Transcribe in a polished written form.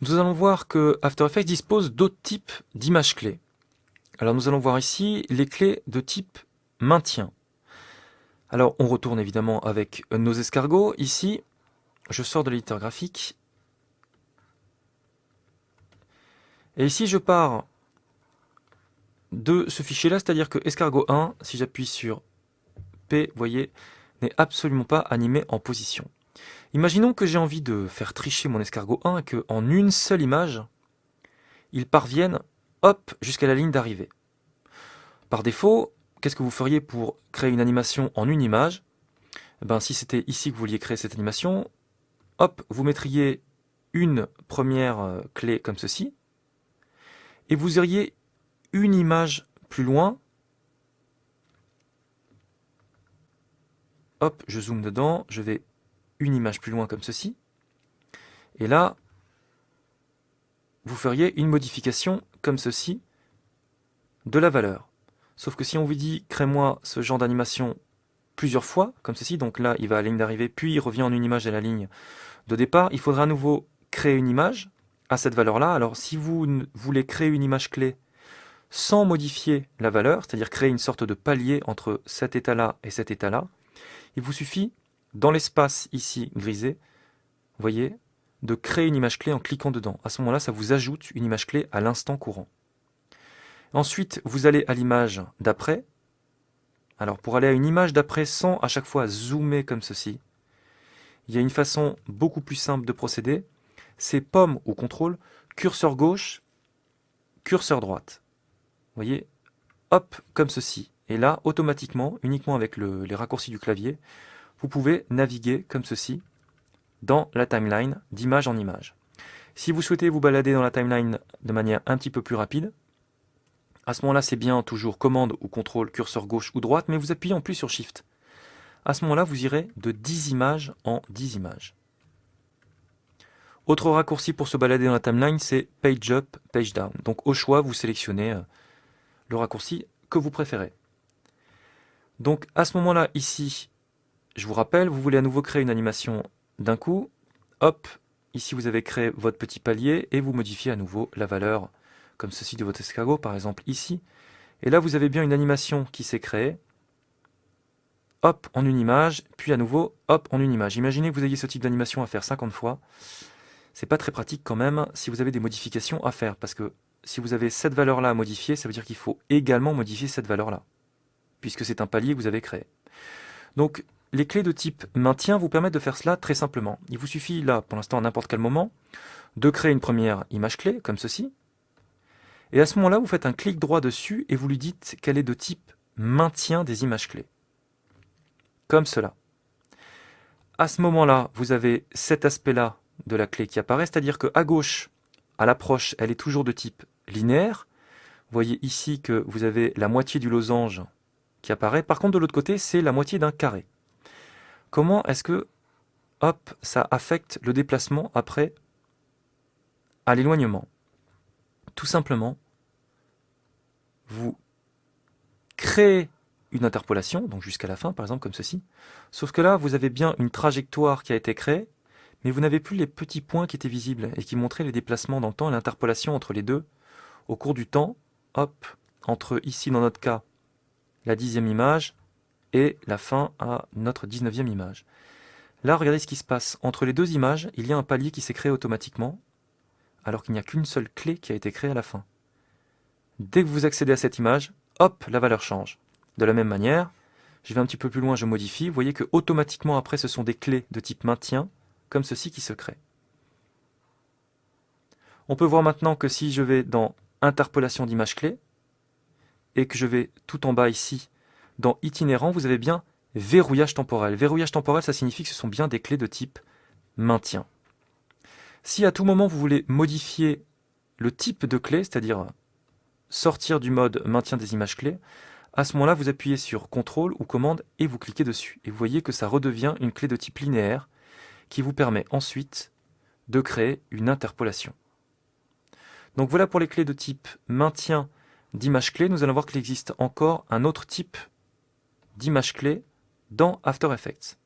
Nous allons voir que After Effects dispose d'autres types d'images clés. Alors nous allons voir ici les clés de type maintien. Alors on retourne évidemment avec nos escargots. Ici, je sors de l'éditeur graphique. Et ici je pars de ce fichier-là, c'est-à-dire que escargot 1, si j'appuie sur P, vous voyez, n'est absolument pas animé en position. Imaginons que j'ai envie de faire tricher mon escargot 1 et qu'en une seule image, il parvienne, hop, jusqu'à la ligne d'arrivée. Par défaut, qu'est-ce que vous feriez pour créer une animation en une image? Si c'était ici que vous vouliez créer cette animation, hop, vous mettriez une première clé comme ceci, et vous iriez une image plus loin. Hop, je zoome dedans, je vais une image plus loin comme ceci. Et là, vous feriez une modification comme ceci de la valeur. Sauf que si on vous dit, crée-moi ce genre d'animation plusieurs fois, comme ceci, donc là, il va à la ligne d'arrivée, puis il revient en une image à la ligne de départ, il faudra à nouveau créer une image à cette valeur-là. Alors, si vous voulez créer une image clé sans modifier la valeur, c'est-à-dire créer une sorte de palier entre cet état-là et cet état-là, il vous suffit, dans l'espace ici grisé, vous voyez, de créer une image clé en cliquant dedans. À ce moment-là, ça vous ajoute une image clé à l'instant courant. Ensuite, vous allez à l'image d'après. Alors, pour aller à une image d'après sans à chaque fois zoomer comme ceci, il y a une façon beaucoup plus simple de procéder. C'est pomme ou contrôle, curseur gauche, curseur droite. Vous voyez, hop, comme ceci. Et là, automatiquement, uniquement avec les raccourcis du clavier, vous pouvez naviguer comme ceci dans la timeline d'image en image. Si vous souhaitez vous balader dans la timeline de manière un petit peu plus rapide, à ce moment-là, c'est bien toujours commande ou contrôle, curseur gauche ou droite, mais vous appuyez en plus sur Shift. À ce moment-là, vous irez de 10 images en 10 images. Autre raccourci pour se balader dans la timeline, c'est Page Up, Page Down. Donc au choix, vous sélectionnez le raccourci que vous préférez. Donc à ce moment-là, ici, je vous rappelle, vous voulez à nouveau créer une animation d'un coup. Hop, ici vous avez créé votre petit palier et vous modifiez à nouveau la valeur comme ceci de votre escargot, par exemple ici. Et là, vous avez bien une animation qui s'est créée. Hop, en une image, puis à nouveau, hop, en une image. Imaginez que vous ayez ce type d'animation à faire 50 fois. C'est pas très pratique quand même si vous avez des modifications à faire, parce que si vous avez cette valeur-là à modifier, ça veut dire qu'il faut également modifier cette valeur-là, puisque c'est un palier que vous avez créé. Donc, les clés de type maintien vous permettent de faire cela très simplement. Il vous suffit là, pour l'instant, à n'importe quel moment, de créer une première image clé, comme ceci. Et à ce moment-là, vous faites un clic droit dessus et vous lui dites qu'elle est de type maintien des images clés. Comme cela. À ce moment-là, vous avez cet aspect-là de la clé qui apparaît, c'est-à-dire qu'à gauche, à l'approche, elle est toujours de type linéaire. Vous voyez ici que vous avez la moitié du losange qui apparaît. Par contre, de l'autre côté, c'est la moitié d'un carré. Comment est-ce que, hop, ça affecte le déplacement après à l'éloignement? Tout simplement, vous créez une interpolation, donc jusqu'à la fin, par exemple, comme ceci. Sauf que là, vous avez bien une trajectoire qui a été créée, mais vous n'avez plus les petits points qui étaient visibles et qui montraient les déplacements dans le temps et l'interpolation entre les deux au cours du temps. Hop, entre ici, dans notre cas, la 10e image et la fin à notre 19e image. Là, regardez ce qui se passe. Entre les deux images, il y a un palier qui s'est créé automatiquement, alors qu'il n'y a qu'une seule clé qui a été créée à la fin. Dès que vous accédez à cette image, hop, la valeur change. De la même manière, je vais un petit peu plus loin, je modifie. Vous voyez que automatiquement après, ce sont des clés de type maintien, comme ceci qui se créent. On peut voir maintenant que si je vais dans interpolation d'image clé, et que je vais tout en bas ici, dans itinérant, vous avez bien verrouillage temporel. Verrouillage temporel, ça signifie que ce sont bien des clés de type maintien. Si à tout moment vous voulez modifier le type de clé, c'est-à-dire sortir du mode maintien des images clés, à ce moment-là, vous appuyez sur CTRL ou commande et vous cliquez dessus. Et vous voyez que ça redevient une clé de type linéaire qui vous permet ensuite de créer une interpolation. Donc voilà pour les clés de type maintien d'image clé. Nous allons voir qu'il existe encore un autre type d'image clé dans After Effects.